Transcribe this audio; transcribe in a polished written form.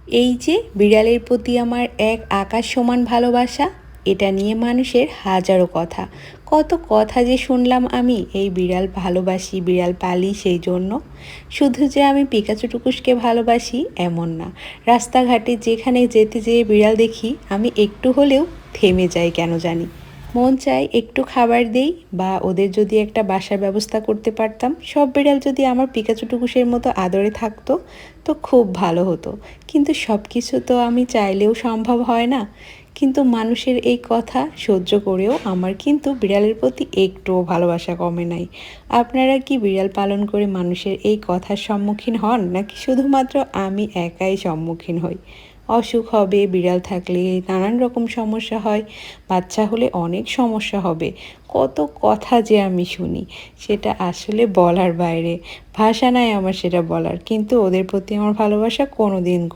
এই যে বিড়ালের প্রতি আমার এক আকাশ সমান ভালোবাসা, এটা নিয়ে মানুষের হাজারো কথা। কত কথা যে শুনলাম আমি এই বিড়াল ভালোবাসি, বিড়াল পালি সেই জন্য। শুধু যে আমি পিকাচু টুকুসকে ভালোবাসি এমন না। রাস্তাঘাটে যেখানে যেতে যেয়ে বিড়াল দেখি আমি একটু হলেও থেমে যাই কেন জানি। মন চায় একটু খাবার দেই বা ওদের যদি একটা বাসার ব্যবস্থা করতে পারতাম, সব বিড়াল যদি আমার পিকাচু টুকুসের মতো আদরে থাকতো তো খুব ভালো হতো। কিন্তু সব কিছু তো আমি চাইলেও সম্ভব হয় না। কিন্তু মানুষের এই কথা সহ্য করেও আমার কিন্তু বিড়ালের প্রতি একটুও ভালোবাসা কমে নাই। আপনারা কি বিড়াল পালন করে মানুষের এই কথার সম্মুখীন হন, নাকি শুধুমাত্র আমি একাই সম্মুখীন হই? অসুখ হবে, বিড়াল থাকলে নানান রকম সমস্যা হয়, বাচ্চা হলে অনেক সমস্যা হবে। কত কথা যে আমি শুনি, সেটা আসলে বলার বাইরে। ভাষা নাই আমার সেটা বলার, কিন্তু ওদের প্রতি আমার ভালোবাসা কোনো দিন কম